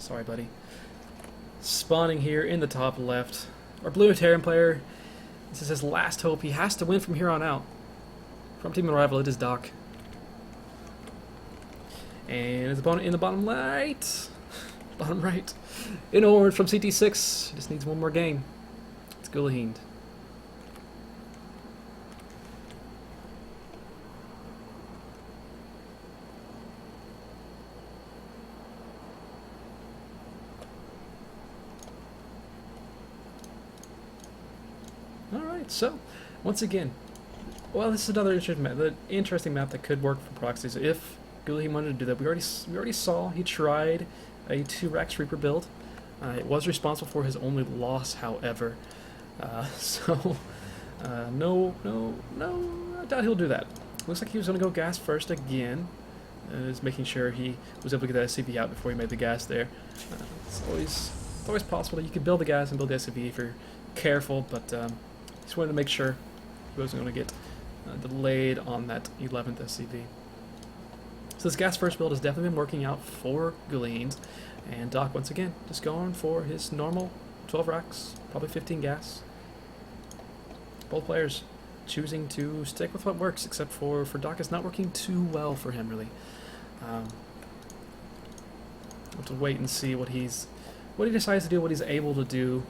Sorry, buddy. Spawning here in the top left. Our blue Terran player, this is his last hope. He has to win from here on out. From team rival, it is Doc. And his opponent in the bottom right. Bottom right. In orange from CTsix. Just needs one more game. It's Guluheend. Alright, so, once again, well, this is another interesting map that could work for proxies if Guluheend wanted to do that. We already saw he tried a 2-Rex Reaper build. It was responsible for his only loss, however. No, I doubt he'll do that. Looks like he was going to go gas first again. Is making sure he was able to get that SCV out before he made the gas there. It's always possible that you can build the gas and build the SCV if you're careful, but just wanted to make sure he wasn't going to get delayed on that 11th SCV. So this gas first build has definitely been working out for Guluheend, and Doc once again just going for his normal 12 racks, probably 15 gas. Both players choosing to stick with what works, except for Doc, it's not working too well for him really. We'll have to wait and see what he decides to do, what he's able to do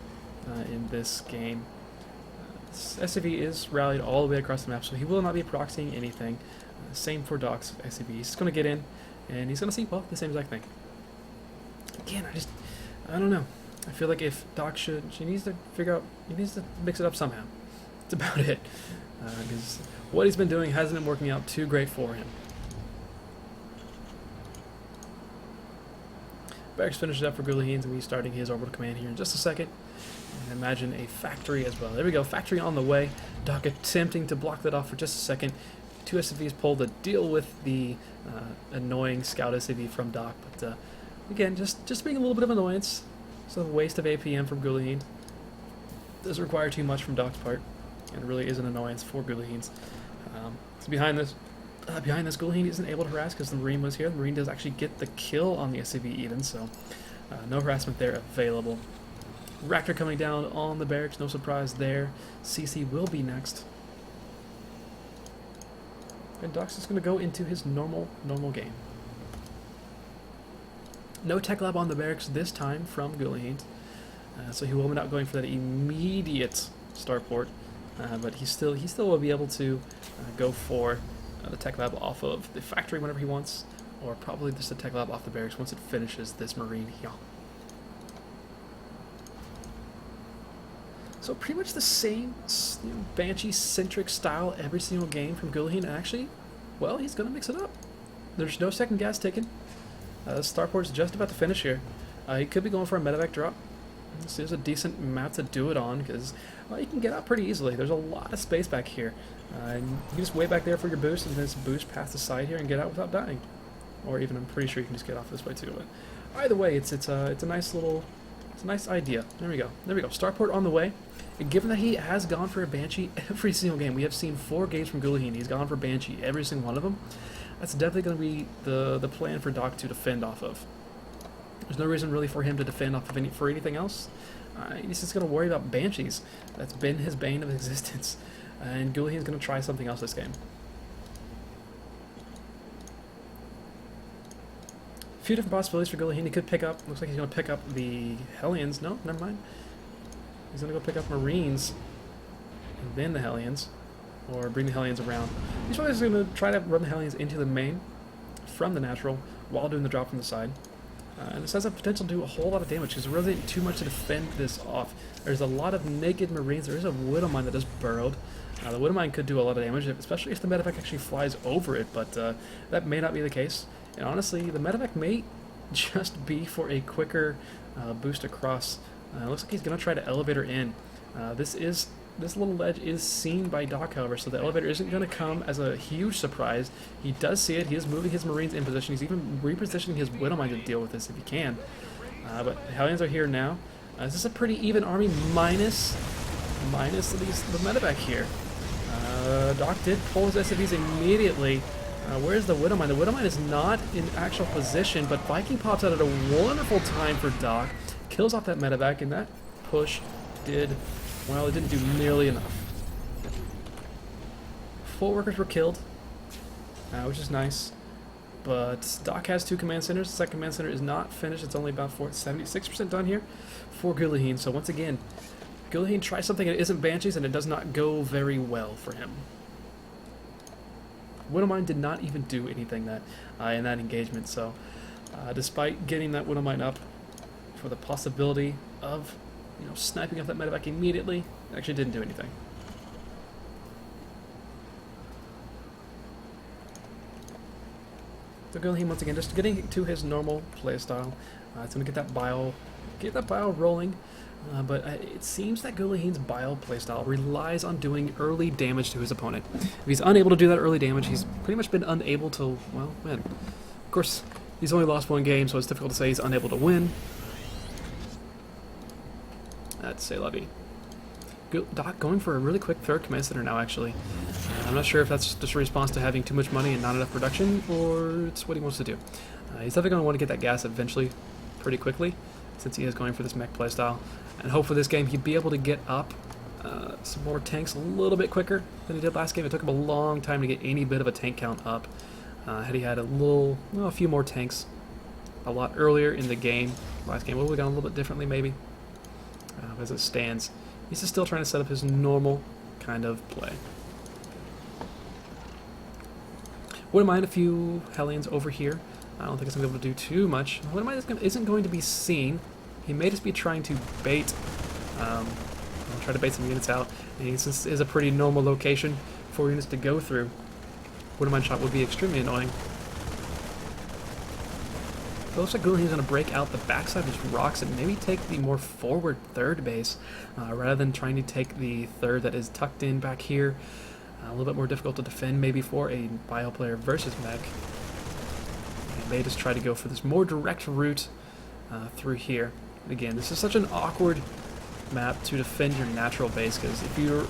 in this game. SCV is rallied all the way across the map, so he will not be proxying anything. Same for Doc's SCV. He's just going to get in, and he's going to see, well, the same exact thing. Again, I don't know. I feel like if Doc he needs to mix it up somehow. That's about it. Because what he's been doing hasn't been working out too great for him. Barracks finishes up for Guluheend, and he's starting his orbital command here in just a second. And imagine a factory as well. There we go, factory on the way. Doc attempting to block that off for just a second. 2 SCVs pulled to deal with the annoying scout SCV from Doc. But again, just being a little bit of annoyance. So a waste of APM from Guluheend. Doesn't require too much from Doc's part. And it really is an annoyance for Guluheend. So behind this, Guluheend isn't able to harass because the Marine was here. The Marine does actually get the kill on the SCV even, so no harassment there available. Raptor coming down on the barracks, no surprise there. CC will be next. And Doc's just going to go into his normal game. No tech lab on the barracks this time from Guluheend. So he will not going for that immediate starport. But he still will be able to go for the tech lab off of the factory whenever he wants, or probably just the tech lab off the barracks once it finishes this Marine here. So pretty much the same Banshee-centric style every single game from Guluheend, and actually, well, he's going to mix it up. There's no second gas taken. Starport's just about to finish here. He could be going for a medevac drop. This is a decent map to do it on, because you can get out pretty easily. There's a lot of space back here. And you can just wait back there for your boost, and then just boost past the side here and get out without dying. Or even, I'm pretty sure you can just get off this way too. But either way, it's a nice little... It's a nice idea. There we go. Starport on the way. And given that he has gone for a Banshee every single game, we have seen 4 games from Guluheend. He's gone for Banshee every single one of them. That's definitely going to be the plan for Doc to defend off of. There's no reason really for him to defend off of for anything else. He's just going to worry about Banshees. That's been his bane of existence. And Guluheend's going to try something else this game. A few different possibilities for Guluheend. He could pick up, looks like he's going to pick up the Hellions. No, never mind. He's going to go pick up Marines and then the Hellions, or bring the Hellions around. He's probably just going to try to run the Hellions into the main from the natural while doing the drop from the side. And this has the potential to do a whole lot of damage because there really ain't too much to defend this off. There's a lot of naked Marines. There is a Widowmine that just burrowed. The Widowmine could do a lot of damage, especially if the medevac actually flies over it, but that may not be the case. And honestly, the medevac may just be for a quicker boost across. Looks like he's going to try to elevator in. This little ledge is seen by Doc, however, so the elevator isn't going to come as a huge surprise. He does see it. He is moving his Marines in position. He's even repositioning his Widowmine to deal with this if he can. But the Hellions are here now. This is a pretty even army minus the medevac here. Doc did pull his SCVs immediately. Where's the Widowmine? The Widowmine is not in actual position, but Viking pops out at a wonderful time for Doc. Kills off that medevac, and that push did, well, it didn't do nearly enough. 4 workers were killed, which is nice. But Doc has 2 command centers. The second command center is not finished. It's only about 76% done here for Guluheend. So once again, Guluheend tries something that isn't Banshees, and it does not go very well for him. Widowmine did not even do anything that in that engagement. So despite getting that Widowmine up for the possibility of sniping off that medevac immediately, it actually didn't do anything. So Guluheend once again just getting to his normal playstyle. It's going to get that bile rolling. But it seems that Guluheend's bile playstyle relies on doing early damage to his opponent. If he's unable to do that early damage, he's pretty much been unable to, well, win. Of course, he's only lost 1 game, so it's difficult to say he's unable to win. That's c'est la vie. Doc going for a really quick 3rd command center now, actually. I'm not sure if that's just a response to having too much money and not enough production, or it's what he wants to do. He's definitely going to want to get that gas eventually, pretty quickly, since he is going for this mech playstyle. And hope for this game he'd be able to get up some more tanks a little bit quicker than he did last game. It took him a long time to get any bit of a tank count up. Had he had a few more tanks a lot earlier in the game, last game would have gone a little bit differently maybe. As it stands, he's just still trying to set up his normal kind of play. Wouldn't mind a few Hellions over here. I don't think it's going to be able to do too much. Widowmine isn't going to be seen. He may just be trying to bait, try to bait some units out. And since this is a pretty normal location for units to go through, Widowmine shot would be extremely annoying. It looks like Guluheend's going to break out the backside of his rocks and maybe take the more forward 3rd base, rather than trying to take the 3rd that is tucked in back here. A little bit more difficult to defend maybe for a bio player versus mech. He may just try to go for this more direct route through here. Again, this is such an awkward map to defend your natural base, because if you're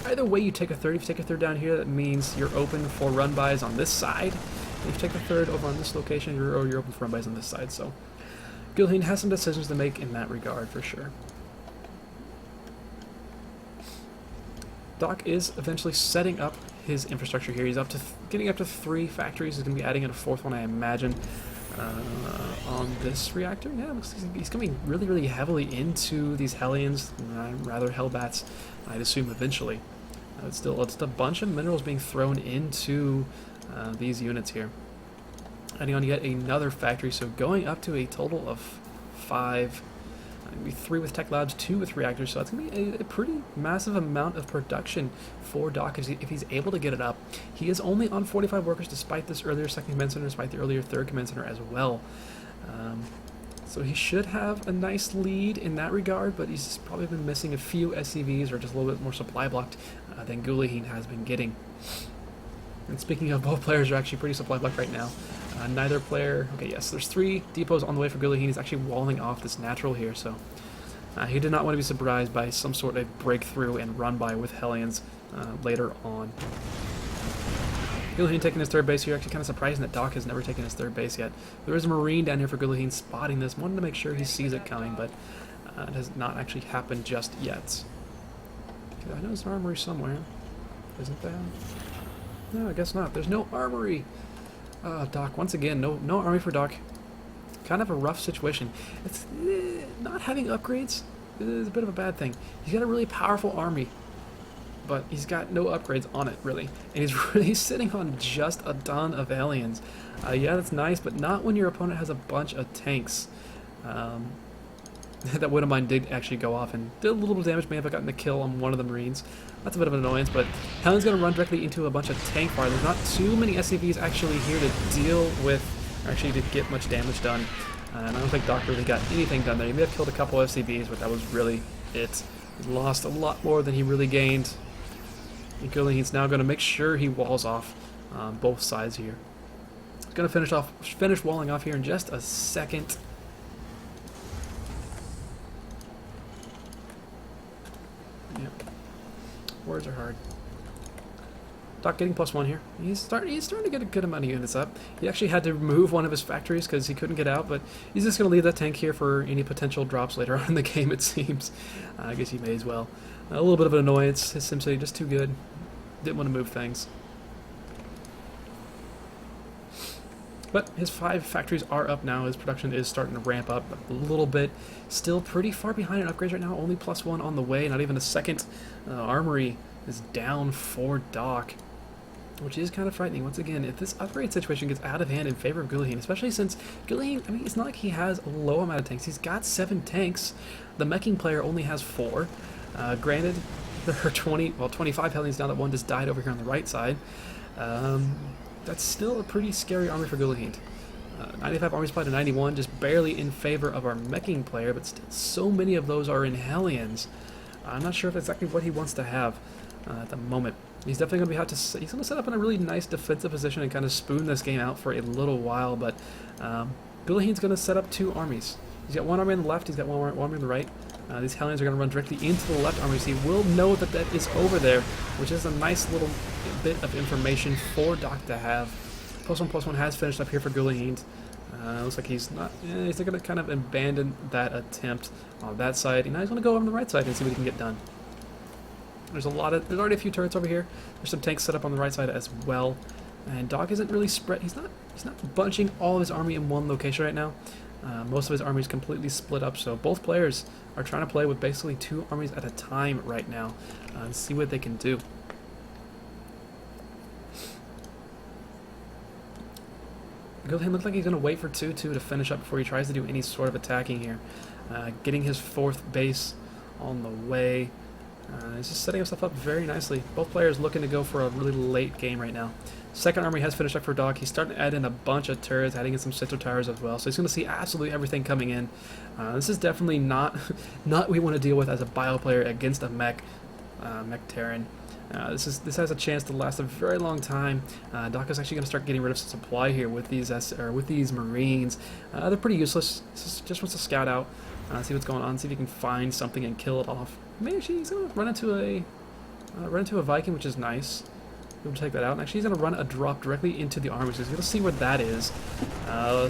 either way you take a 3rd, if you take a 3rd down here, that means you're open for run-bys on this side. And if you take the 3rd over on this location, you're open for run-bys on this side. So Guluheend has some decisions to make in that regard for sure. Doc is eventually setting up his infrastructure here. He's getting up to 3 factories. He's going to be adding in a 4th one, I imagine. On this reactor, yeah, looks like he's coming really, really heavily into these Hellions, rather Hellbats, I'd assume eventually. It's still just a bunch of minerals being thrown into these units here. Adding on yet another factory, so going up to a total of 5. Maybe 3 with tech labs, 2 with reactors, so that's going to be a pretty massive amount of production for Doc if he's able to get it up. He is only on 45 workers despite this earlier 2nd command center, despite the earlier 3rd command center as well. So he should have a nice lead in that regard, but he's probably been missing a few SCVs or just a little bit more supply blocked than Guluheend has been getting. And speaking of, both players are actually pretty supply blocked right now. Neither player... Okay, yes, there's 3 depots on the way for Guluheend. He's actually walling off this natural here, so... he did not want to be surprised by some sort of breakthrough and run-by with Hellions later on. Guluheend taking his 3rd base here. Actually kind of surprising that Doc has never taken his 3rd base yet. There is a Marine down here for Guluheend spotting this. Wanted to make sure he sees it coming, but it has not actually happened just yet. I know there's an armory somewhere. Isn't there? No, I guess not. There's no armory! Doc, once again, no army for Doc. Kind of a rough situation. It's not having upgrades is a bit of a bad thing. He's got a really powerful army, but he's got no upgrades on it, really. And he's really sitting on just a ton of Hellions. Yeah, that's nice, but not when your opponent has a bunch of tanks. That Widowmine did actually go off and did a little bit of damage. May have gotten the kill on one of the Marines. That's a bit of an annoyance, but Hellion's going to run directly into a bunch of tank fire. There's not too many SCVs actually here to deal with, or actually to get much damage done. And I don't think Doc really got anything done there. He may have killed a couple of SCVs, but that was really it. He lost a lot more than he really gained. And Guluheend's now going to make sure he walls off both sides here. He's going to finish walling off here in just a second. Words are hard. Doc getting +1 here. He's starting to get a good amount of units up. He actually had to remove one of his factories because he couldn't get out, but he's just going to leave that tank here for any potential drops later on in the game, it seems. I guess he may as well. A little bit of an annoyance. His SimCity just too good. Didn't want to move things. But his 5 factories are up now. His production is starting to ramp up a little bit. Still pretty far behind in upgrades right now. Only +1 on the way. Not even a second. Armory is down for Doc, which is kind of frightening. Once again, if this upgrade situation gets out of hand in favor of Guluheend, especially since Guluheend, I mean, it's not like he has a low amount of tanks. He's got 7 tanks. The meching player only has 4. Granted, there are 25 Hellions down. That one just died over here on the right side. That's still a pretty scary army for Guluheend. 95 army supply to 91, just barely in favor of our meching player, but still so many of those are in Hellions. I'm not sure if that's exactly what he wants to have at the moment. He's definitely going to he's going to set up in a really nice defensive position and kind of spoon this game out for a little while, but Guluheend's going to set up 2 armies. He's got 1 army on the left, he's got 1 army on the right. These Hellions are going to run directly into the left army, so he will know that that is over there, which is a nice little bit of information for Doc to have. +1/+1 has finished up here for Guluheend. Looks like he's not. He's going to kind of abandon that attempt on that side. And now he's going to go over on the right side and see what he can get done. There's already a few turrets over here. There's some tanks set up on the right side as well. And Doc isn't really spread. He's not bunching all of his army in one location right now. Most of his army is completely split up, so both players are trying to play with basically 2 armies at a time right now and see what they can do. Guluheend looks like he's going to wait for 2-2 to finish up before he tries to do any sort of attacking here. Getting his 4th base on the way. He's just setting himself up very nicely. Both players looking to go for a really late game right now. Second army has finished up for Doc. He's starting to add in a bunch of turrets, adding in some Citro towers as well. So he's going to see absolutely everything coming in. This is definitely not what we want to deal with as a bio player against a mech Terran. This has a chance to last a very long time. Doc is actually going to start getting rid of some supply here with these Marines. They're pretty useless. Just wants to scout out, see what's going on, see if he can find something and kill it off. Maybe he's going to run into a Viking, which is nice. We'll take that out. And actually, he's going to run a drop directly into the army, so he's going to see where that is.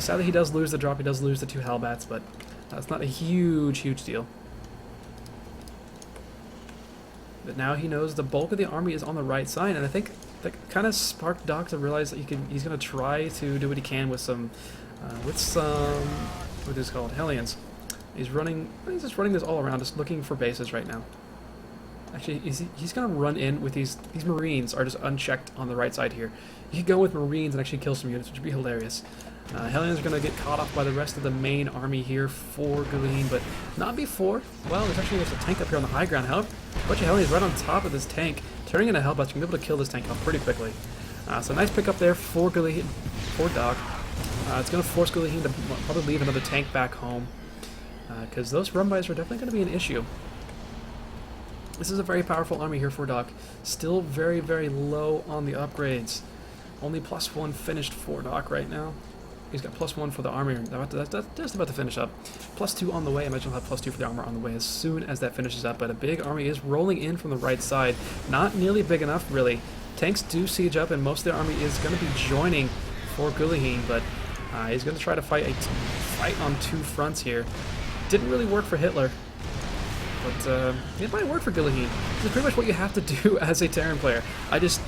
Sadly, he does lose the drop. He does lose the 2 Hellbats, but that's not a huge deal. But now he knows the bulk of the army is on the right side, and I think that kind of sparked Doc to realize that he's going to try to do what he can with some, what is it called, Hellions. He's just running this all around, just looking for bases right now. Actually, he's going to run in with these Marines are just unchecked on the right side here. You could go with Marines and actually kill some units, which would be hilarious. Hellions are going to get caught off by the rest of the main army here for Guluheend, but not before. Well, there's a tank up here on the high ground. However, a bunch of Hellions right on top of this tank, turning into Hellbats. You're going to be able to kill this tank off pretty quickly. So nice pickup there for Guluheend, for Doc. It's going to force Guluheend to probably leave another tank back home, because those run-bys are definitely going to be an issue. This is a very powerful army here for Doc. Still very low on the upgrades. Only +1 finished for Doc right now. He's got +1 for the army. That's just about to finish up. +2 on the way. I imagine he'll have +2 for the armor on the way as soon as that finishes up. But a big army is rolling in from the right side. Not nearly big enough, really. Tanks do siege up, and most of the army is going to be joining for Guluheend. But he's going to try to fight on 2 fronts here. Didn't really work for Hitler. But it might work for Guluheend. This is pretty much what you have to do as a Terran player. I just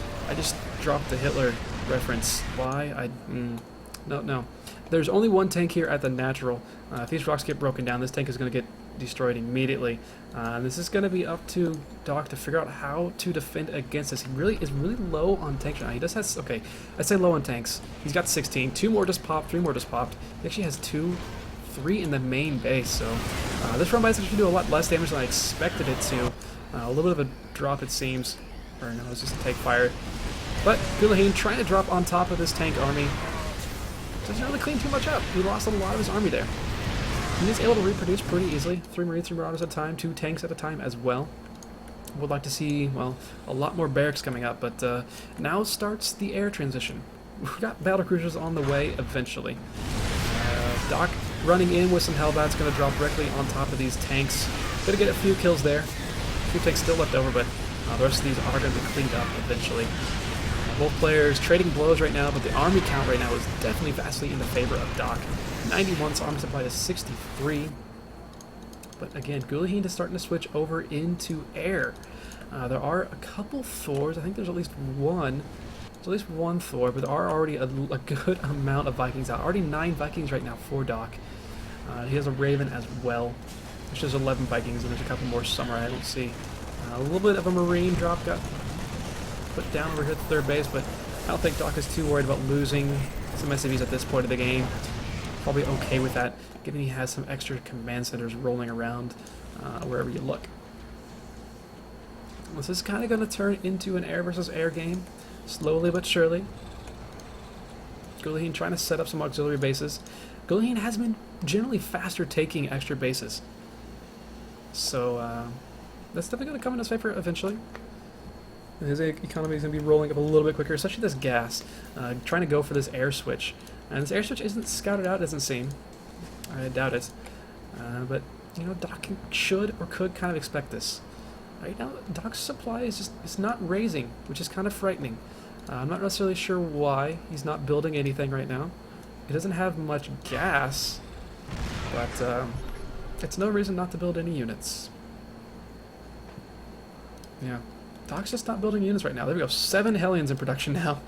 dropped the Hitler reference. Why? No. There's only 1 tank here at the natural. If these rocks get broken down, this tank is going to get destroyed immediately. This is going to be up to Doc to figure out how to defend against this. He is really low on tanks right now. He does have, okay, I'd say low on tanks. He's got 16. 2 more just popped, 3 more just popped. He actually has 3 in the main base, so this run by is actually do a lot less damage than I expected it to. A little bit of a drop, it seems. Or no, it's just a take fire. But Guluheend trying to drop on top of this tank army. Doesn't really clean too much up. He lost a lot of his army there. He is able to reproduce pretty easily. 3 Marines, 3 Marauders at a time, 2 tanks at a time as well. Would like to see, well, a lot more barracks coming up, but now starts the air transition. We've got battlecruisers on the way eventually. Doc running in with some Hellbats, going to drop directly on top of these tanks. Going to get a few kills there. A few tanks still left over, but the rest of these are going to be cleaned up eventually. Both players trading blows right now, but the army count right now is definitely vastly in the favor of Doc. 91, so army supply is 63. But again, Guluheend is starting to switch over into air. There are a couple Thors. I think there's at least one. There's at least one Thor, but there are already a good amount of Vikings out. Already 9 Vikings right now for Doc. He has a Raven as well. There's just 11 Vikings, and there's a couple more Samurai I don't see. A little bit of a Marine drop got put down over here at the third base, but I don't think Doc is too worried about losing some SCVs at this point of the game. Probably okay with that, given he has some extra command centers rolling around wherever you look. This is kind of going to turn into an air versus air game, slowly but surely. Guluheend trying to set up some auxiliary bases. Guluheend has been generally faster taking extra bases, so that's definitely going to come in his favor eventually. His economy is going to be rolling up a little bit quicker, especially this gas. Trying to go for this air switch. And this air switch isn't scouted out, it doesn't seem. I doubt it. But, you know, Doc should or could kind of expect this. Right now, Doc's supply is not raising, which is kind of frightening. I'm not necessarily sure why he's not building anything right now. He doesn't have much gas, but it's no reason not to build any units. Yeah. Doc's just not building units right now. There we go. 7 Hellions in production now.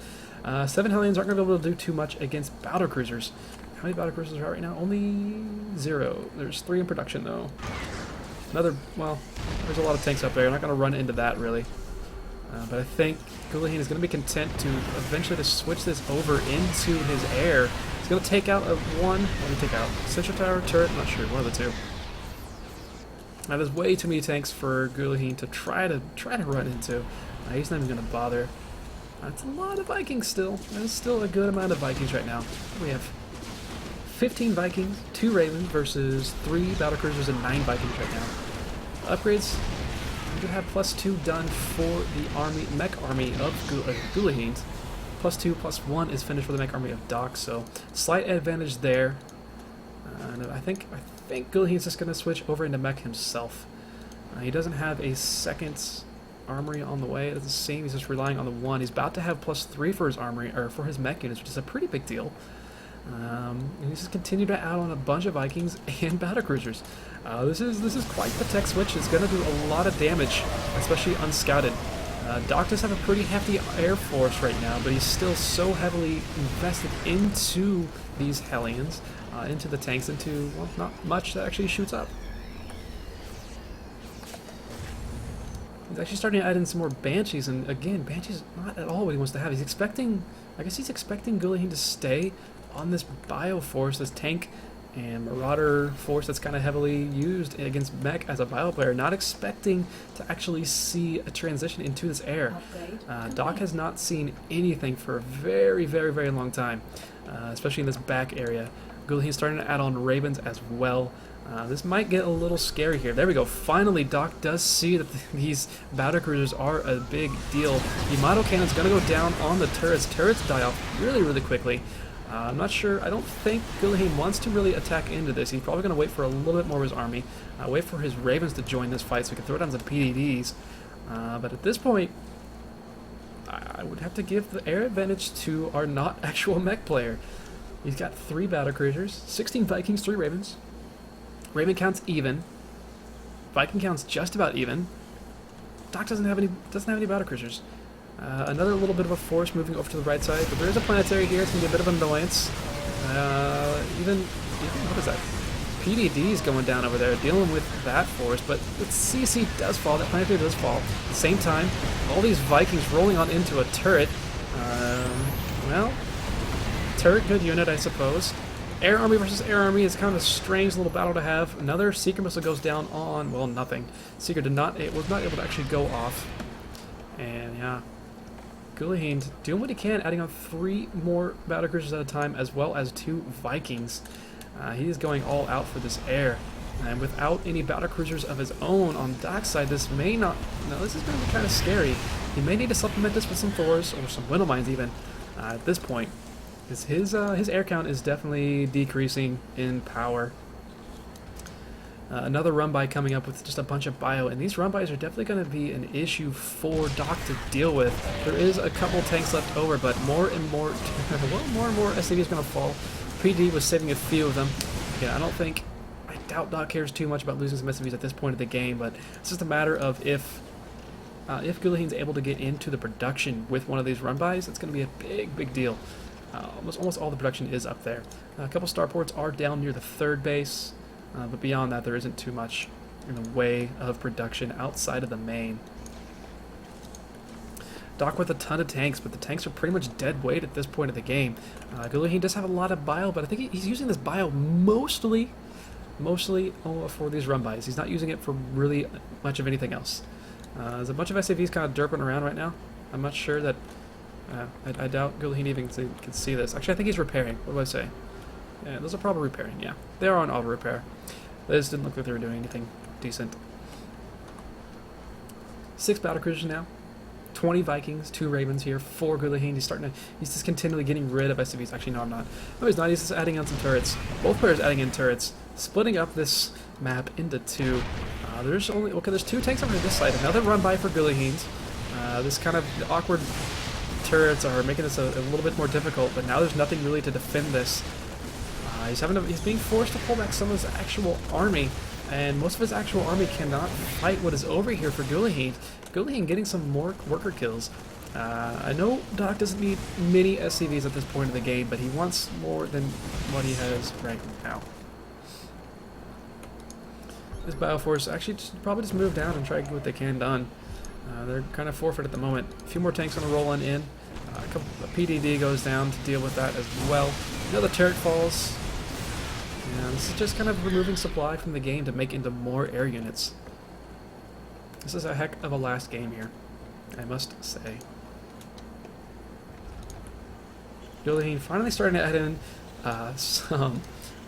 7 Hellions aren't going to be able to do too much against battle cruisers. How many battle cruisers are right now? Only 0. There's 3 in production, though. Well, there's a lot of tanks up there. I'm not going to run into that, really. But I think Guluheend is going to be content to eventually just switch this over into his air. He's going to take out what do you take out? Central Tower, turret? I'm not sure. One of the two. Now there's way too many tanks for Guluheend to try to run into. He's not even going to bother. That's a lot of Vikings still. That is still a good amount of Vikings right now. We have 15 Vikings, 2 Ravens versus 3 battlecruisers and 9 Vikings right now. Upgrades, we do have +2 done for the mech army of Guluheend. +2, +1 is finished for the mech army of Doc, so slight advantage there. And I think Guluheend's just going to switch over into mech himself. He doesn't have a second armory on the way. It doesn't seem. He's just relying on the 1. He's about to have +3 for his armory, or for his mech units, which is a pretty big deal. And he's just continued to add on a bunch of Vikings and battlecruisers. This is quite the tech switch. It's going to do a lot of damage, especially unscouted. Doc does have a pretty hefty air force right now, but he's still so heavily invested into these Hellions, into the tanks, into, well, not much that actually shoots up. He's actually starting to add in some more Banshees, and again, Banshee's not at all what he wants to have. He's expecting, I guess he's expecting Guluheend to stay on this bio force, this tank and marauder force that's kind of heavily used against mech as a bio player, not expecting to actually see a transition into this air. Doc has not seen anything for a very, very, very long time, especially in this back area. Guluheend's starting to add on Ravens as well. This might get a little scary here. There we go. Finally, Doc does see that these battlecruisers are a big deal. The model cannon's going to go down on the turrets. Turrets die off really, really quickly. I'm not sure. I don't think Guluheend wants to really attack into this. He's probably going to wait for a little bit more of his army. Wait for his Ravens to join this fight so he can throw down some PDDs. But at this point, I would have to give the air advantage to our not actual mech player. He's got 3 battlecruisers, 16 Vikings, 3 Ravens. Raven count's even. Viking count's just about even. Doc doesn't have any battlecruisers. Another little bit of a force moving over to the right side, but there is a planetary here. It's going to be a bit of an annoyance. Even what is that? PDD's going down over there, dealing with that force, but the CC does fall. That planetary does fall. At the same time, all these Vikings rolling on into a turret. Well, turret, good unit, I suppose. Air Army versus Air Army is kind of a strange little battle to have. Another Seeker missile goes down on, well, nothing. Seeker was not able to actually go off. And yeah, Guluheend doing what he can, adding on 3 more battlecruisers at a time, as well as 2 Vikings. He is going all out for this air. And without any battlecruisers of his own on Doc's side, this may not... No, this is going to be kind of scary. He may need to supplement this with some Thors, or some Window Mines even, at this point. His air count is definitely decreasing in power. Another run-by coming up with just a bunch of bio, and these run-bys are definitely going to be an issue for Doc to deal with. There is a couple tanks left over, but more and more, well, more and more SCV is going to fall. PD was saving a few of them. Yeah, I doubt Doc cares too much about losing some SCVs at this point of the game, but it's just a matter of if Guluheend's able to get into the production with one of these run-bys, it's going to be a big deal. Almost all the production is up there. A couple starports are down near the third base. But beyond that, there isn't too much in the way of production outside of the main. Doc with a ton of tanks, but the tanks are pretty much dead weight at this point of the game. Guluheend does have a lot of bio, but I think he's using this bio mostly for these run-bys. He's not using it for really much of anything else. There's a bunch of SAVs kind of derping around right now. I'm not sure that... I doubt Guluheend even can see this. Actually, I think he's repairing. What do I say? Yeah, those are probably repairing, yeah. They are on auto repair. They just didn't look like they were doing anything decent. 6 battlecruisers now. 20 Vikings, 2 Ravens here, 4 Guluheend. He's just continually getting rid of SCVs. Actually, no, I'm not. No, he's not. He's just adding on some turrets. Both players adding in turrets. Splitting up this map into 2. There's 2 tanks over this side. Another run-by for Guluheend. This kind of awkward turrets are making this a little bit more difficult, but now there's nothing really to defend this. He's being forced to pull back some of his actual army, and most of his actual army cannot fight what is over here for Guluheend. Guluheend getting some more worker kills. I know Doc doesn't need many SCVs at this point of the game, but he wants more than what he has right now. This Bioforce actually probably just move down and try to get what they can done. They're kind of forfeit at the moment. A few more tanks on a roll on in. A PDD goes down to deal with that as well. Another turret falls. And this is just kind of removing supply from the game to make into more air units. This is a heck of a last game here, I must say. Guluheend finally starting to add in some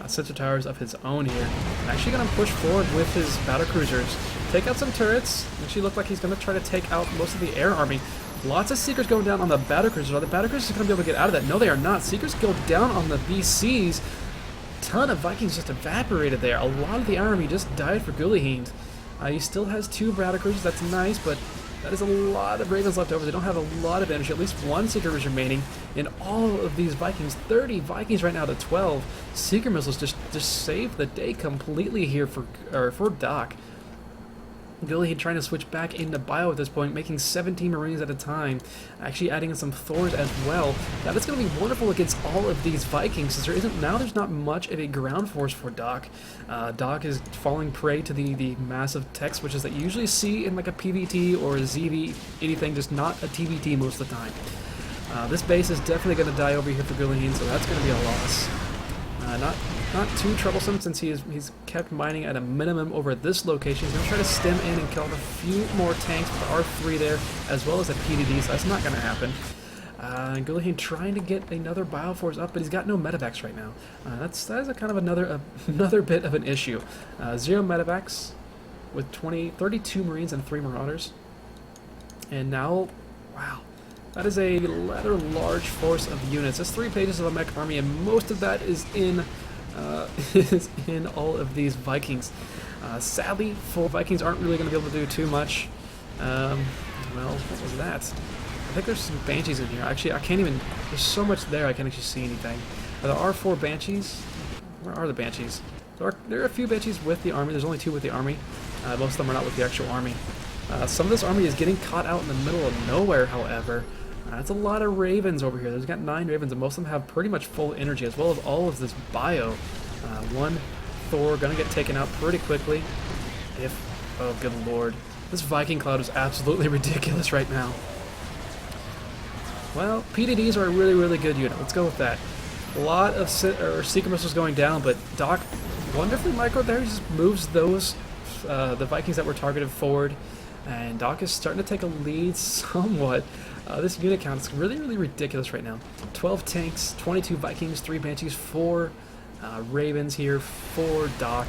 sensor towers of his own here. Actually going to push forward with his battlecruisers. Take out some turrets. Actually look like he's going to try to take out most of the air army. Lots of Seekers going down on the battlecruisers. Are the battlecruisers going to be able to get out of that? No, they are not. Seekers go down on the BCs. Ton of Vikings just evaporated there. A lot of the army just died for Guluheend. He still has 2 battlecruisers. That's nice, but that is a lot of Ravens left over. They don't have a lot of energy. At least 1 Seeker is remaining. And all of these Vikings, 30 Vikings right now to 12. Seeker missiles just saved the day completely here for Doc. Guluheend trying to switch back into bio at this point, making 17 Marines at a time, actually adding in some Thors as well. That is going to be wonderful against all of these Vikings, since there's not much of a ground force for Doc. Doc is falling prey to the massive tech switches that you usually see in like a PVT or a ZV, anything, just not a TVT most of the time. This base is definitely going to die over here for Guluheend, so that's going to be a loss. Not too troublesome, since he's kept mining at a minimum over at this location. He's going to try to stem in and kill a few more tanks with R3 there, as well as a PDD, so that's not going to happen. Guluheend trying to get another Bioforce up, but he's got no medevacs right now. That is a kind of another bit of an issue. 0 medevacs with 32 Marines and 3 Marauders. And now, wow. That is a rather large force of units. That's 3 pages of a mech army, and most of that is in all of these Vikings. Sadly, 4 Vikings aren't really going to be able to do too much. Well, what was that? I think there's some Banshees in here. Actually, I can't even... There's so much there, I can't actually see anything. There are 4 Banshees. Where are the Banshees? There are a few Banshees with the army. There's only 2 with the army. Most of them are not with the actual army. Some of this army is getting caught out in the middle of nowhere, however. That's a lot of Ravens over here. There's got 9 Ravens, and most of them have pretty much full energy, as well as all of this bio. 1 Thor gonna get taken out pretty quickly. Oh, good lord. This Viking cloud is absolutely ridiculous right now. Well, PDDs are a really, really good unit. Let's go with that. A lot of Seeker missiles going down, but Doc wonderfully micro there. He just moves those, the Vikings that were targeted forward. And Doc is starting to take a lead somewhat. This unit count is really, really ridiculous right now. 12 tanks, 22 Vikings, 3 Banshees, 4 Ravens here, 4 Doc.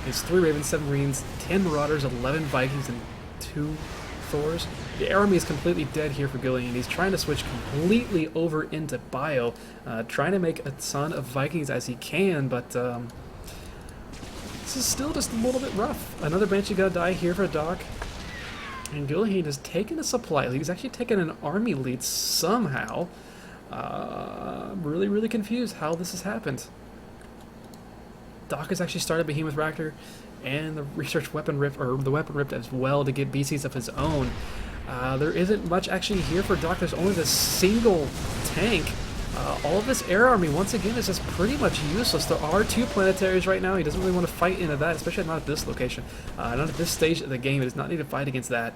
It's 3 Ravens, 7 Marines, 10 Marauders, 11 Vikings, and 2 Thors. The air army is completely dead here for Guluheend. He's trying to switch completely over into bio, trying to make a ton of Vikings as he can, but This is still just a little bit rough. Another Banshee gotta die here for Doc. And Guluheend has taken a supply lead. He's actually taken an army lead somehow. I'm really, really confused how this has happened. Doc has actually started Behemoth Raptor and the Research Weapon Rift, or the Weapon Rift as well, to get BCs of his own. There isn't much actually here for Doc. There's only this single tank. All of this air army, once again, is just pretty much useless. There are 2 planetaries right now. He doesn't really want to fight into that, especially not at this location. Not at this stage of the game. He does not need to fight against that.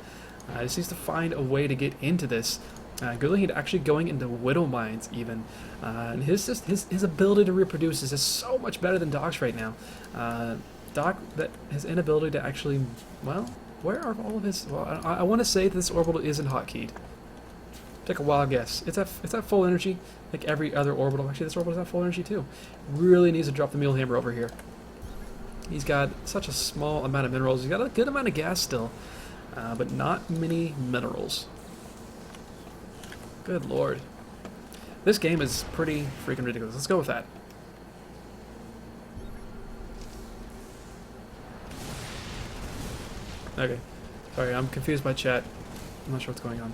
He just needs to find a way to get into this. Guluheend actually going into Widow Mines even. And his ability to reproduce is just so much better than Doc's right now. Doc, that his inability to actually, well, where are all of his, well, I want to say that this orbital isn't hotkeyed. Take a wild guess. It's at full energy, like every other orbital. Actually, this orbital is at full energy too. Really needs to drop the Mule Hammer over here. He's got such a small amount of minerals. He's got a good amount of gas still, but not many minerals. Good lord. This game is pretty freaking ridiculous. Let's go with that. Okay. Sorry, I'm confused by chat. I'm not sure what's going on.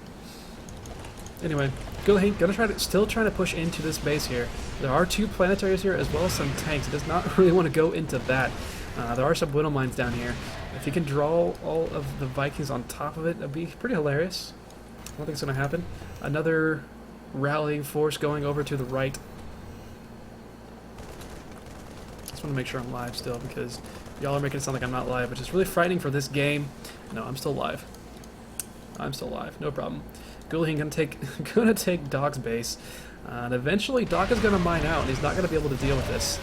Anyway, Guluheend gonna still trying to push into this base here. There are 2 planetaries here as well as some tanks. He does not really want to go into that. There are some Widow Mines down here. If he can draw all of the Vikings on top of it, that'd be pretty hilarious. I don't think it's gonna happen. Another rallying force going over to the right. Just want to make sure I'm live still, because y'all are making it sound like I'm not live, which is really frightening for this game. No, I'm still live. I'm still live, no problem. Guluheend gonna take Doc's base, and eventually Doc is gonna mine out, and he's not gonna be able to deal with this.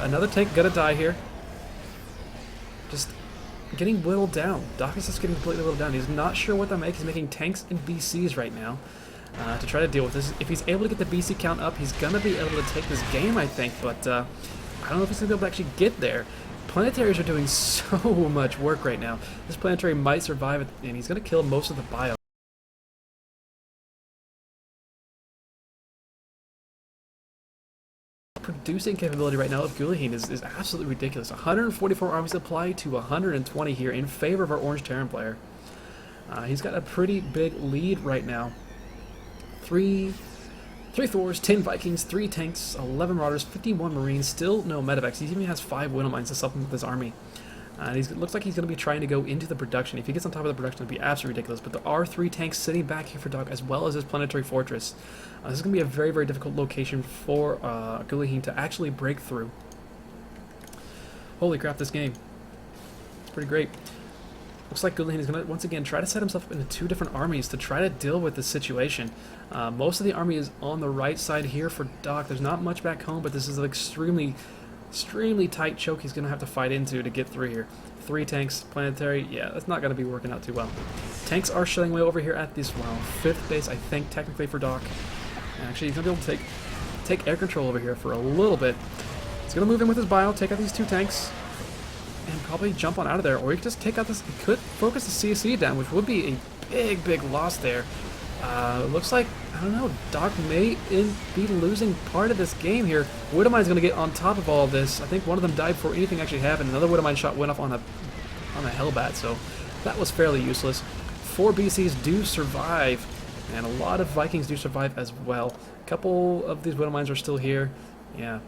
Another tank gonna die here. Just getting whittled down. Doc is just getting completely whittled down. He's not sure what to make. He's making tanks and BCs right now to try to deal with this. If he's able to get the BC count up, he's gonna be able to take this game, I think. But I don't know if he's gonna be able to actually get there. Planetaries are doing so much work right now. This planetary might survive, and he's gonna kill most of the bio. Producing capability right now of Guluheend is absolutely ridiculous. 144 army supply to 120 here in favor of our Orange Terran player. He's got a pretty big lead right now. 3 Thors, 10 Vikings, 3 tanks, 11 Marauders, 51 Marines, still no medevacs. He even has 5 Widow Mines to supplement this army. And it looks like he's going to be trying to go into the production. If he gets on top of the production, it'd be absolutely ridiculous. But there are 3 tanks sitting back here for Doc, as well as his planetary fortress. This is going to be a very, very difficult location for Guluheend to actually break through. Holy crap, this game. It's pretty great. Looks like Guluheend is going to, once again, try to set himself up into 2 different armies to try to deal with the situation. Most of the army is on the right side here for Doc. There's not much back home, but this is an extremely tight choke he's going to have to fight into to get through here. 3 tanks, planetary, yeah, that's not going to be working out too well. Tanks are showing way over here at this, well, 5th base, I think, technically for Doc. And actually, he's going to be able to take air control over here for a little bit. He's going to move in with his bio, take out these 2 tanks, and probably jump on out of there. Or he could just take out this, he could focus the CSE down, which would be a big, big loss there. Looks like, I don't know, Doc may be losing part of this game here. Widow Mine's going to get on top of all of this. I think one of them died before anything actually happened. Another Widow Mine shot went off on a Hellbat, so that was fairly useless. 4 BCs do survive, and a lot of Vikings do survive as well. A couple of these Widow Mines are still here. Yeah.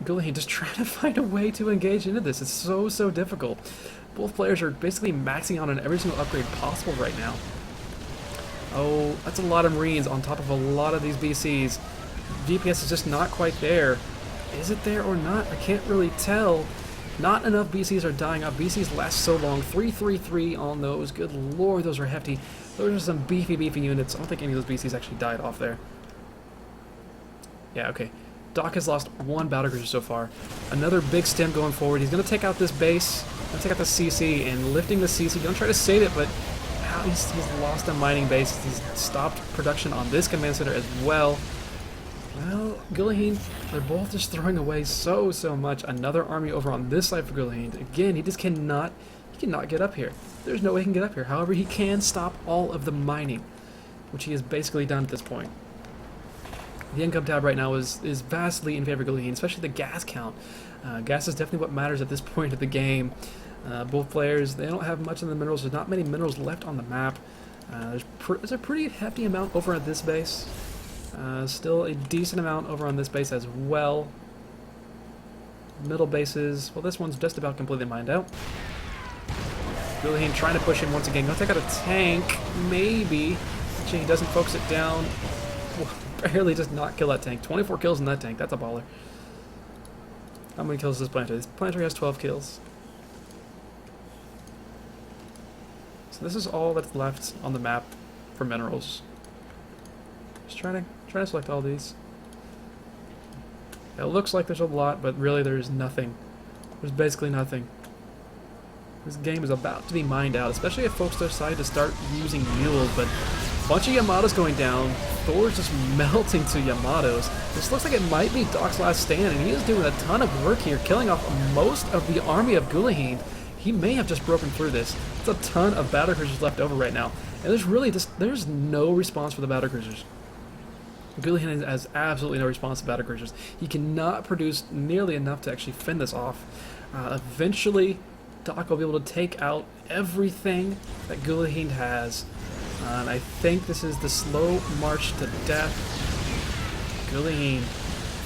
Guluheend just trying to find a way to engage into this. It's so difficult. Both players are basically maxing out on every single upgrade possible right now. Oh, that's a lot of Marines on top of a lot of these BCs. DPS is just not quite there. Is it there or not? I can't really tell. Not enough BCs are dying out. BCs last so long. 333 on those. Good lord, those are hefty. Those are some beefy units. I don't think any of those BCs actually died off there. Yeah, okay. Doc has lost 1 battlecruiser so far. Another big stem going forward. He's going to take out this base. Going to take out the CC, and lifting the CC. Going to try to save it, but he's lost a mining base. He's stopped production on this command center as well. Well, Guluheend, they're both just throwing away so much. Another army over on this side for Guluheend. Again, he just cannot get up here. There's no way he can get up here. However, he can stop all of the mining, which he has basically done at this point. The income tab right now is vastly in favor of Guluheend, especially the gas count. Gas is definitely what matters at this point of the game. Both players, they don't have much in the minerals. There's not many minerals left on the map. There's a pretty hefty amount over at this base. Still a decent amount over on this base as well. Middle bases, well, this one's just about completely mined out. Guluheend trying to push in once again. Gonna take out a tank, maybe. Actually, he doesn't focus it down. Barely does not kill that tank. 24 kills in that tank. That's a baller. How many kills does this planter? This planter has 12 kills. So this is all that's left on the map for minerals. Just trying to select all these. It looks like there's a lot, but really there's nothing. There's basically nothing. This game is about to be mined out, especially if folks decide to start using mules, but a bunch of Yamatos going down. Thor's just melting to Yamatos. This looks like it might be Doc's last stand, and he is doing a ton of work here, killing off most of the army of Guluheend. He may have just broken through this. There's a ton of battlecruisers left over right now, and there's no response for the battlecruisers. Guluheend has absolutely no response to battlecruisers. He cannot produce nearly enough to actually fend this off. Eventually, Doc will be able to take out everything that Guluheend has. And I think this is the slow march to death. Guluheend,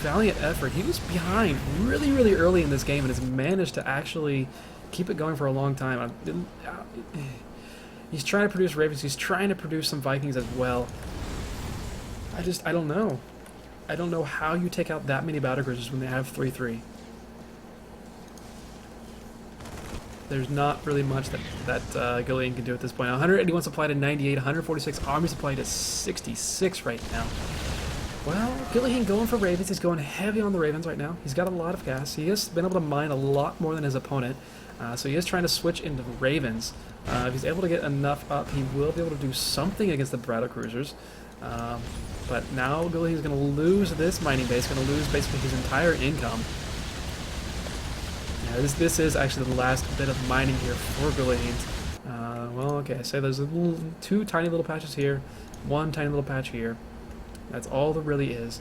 valiant effort. He was behind really, really early in this game and has managed to actually keep it going for a long time. He's trying to produce Ravens. He's trying to produce some Vikings as well. I don't know. I don't know how you take out that many battlecruisers when they have 3-3. There's not really much that Guluheend can do at this point. 181 supply to 98, 146 army supply to 66 right now. Well, Guluheend going for Ravens. He's going heavy on the Ravens right now. He's got a lot of gas. He has been able to mine a lot more than his opponent. So he is trying to switch into Ravens. If he's able to get enough up, he will be able to do something against the battlecruisers. But now Guluheend's going to lose this mining base, going to lose basically his entire income. Yeah, this is actually the last bit of mining here for Guluheend. Well, okay, so there's two tiny little patches here, one tiny little patch here. That's all there really is.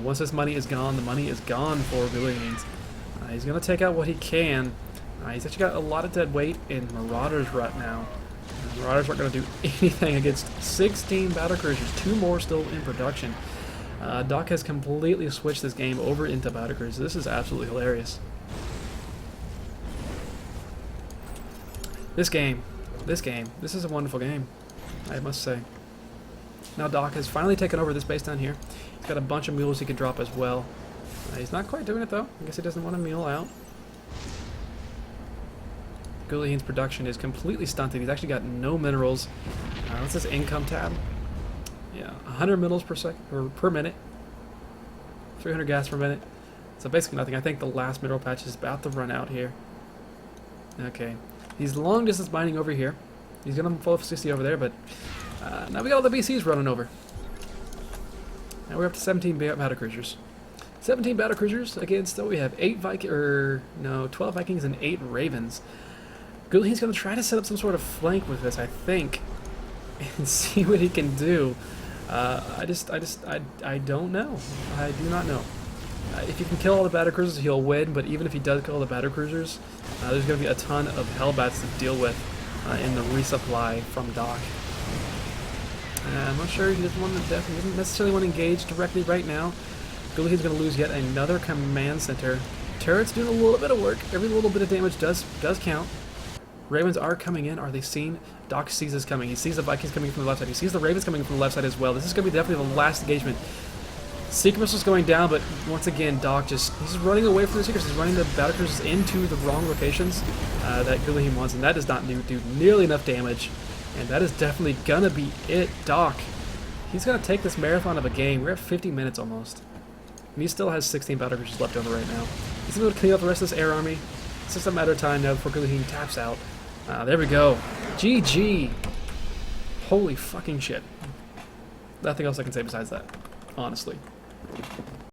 Once this money is gone, the money is gone for Guluheend. He's going to take out what he can. He's actually got a lot of dead weight in Marauder's rut now. Marauders aren't going to do anything against 16 battlecruisers, 2 more still in production. Doc has completely switched this game over into battlecruisers. This is absolutely hilarious. This is a wonderful game, I must say. Now Doc has finally taken over this base down here. He's got a bunch of mules he can drop as well. He's not quite doing it though. I guess he doesn't want to mule out. Guluheend's production is completely stunted. He's actually got no minerals. What's this income tab? Yeah, 100 minerals per minute. 300 gas per minute. So basically nothing. I think the last mineral patch is about to run out here. Okay. He's long distance mining over here. He's going to full 60 over there, but now we got all the BCs running over. Now we're up to 17 battlecruisers. 17 battlecruisers against, we have 12 Vikings and 8 Ravens. Guluheend's going to try to set up some sort of flank with this, I think, and see what he can do. I don't know. I do not know. If he can kill all the battlecruisers, he'll win, but even if he does kill all the battlecruisers, there's going to be a ton of Hellbats to deal with in the resupply from Doc. I'm not sure he doesn't necessarily want to engage directly right now. Guluheend's going to lose yet another command center. Turret's doing a little bit of work. Every little bit of damage does count. Ravens are coming in. Are they seen? Doc sees this coming. He sees the Vikings coming from the left side. He sees the Ravens coming from the left side as well. This is going to be definitely the last engagement. Secret Missile's going down, but once again, Doc he's running away from the Secrets. He's running the battlecruisers into the wrong locations that Guluheend wants, and that does not do nearly enough damage. And that is definitely going to be it. Doc, he's going to take this marathon of a game. We're at 50 minutes almost. And he still has 16 battlecruisers left over right now. He's able to clean up the rest of this air army. It's just a matter of time now before Guluheend taps out. There we go. GG. Holy fucking shit. Nothing else I can say besides that, honestly.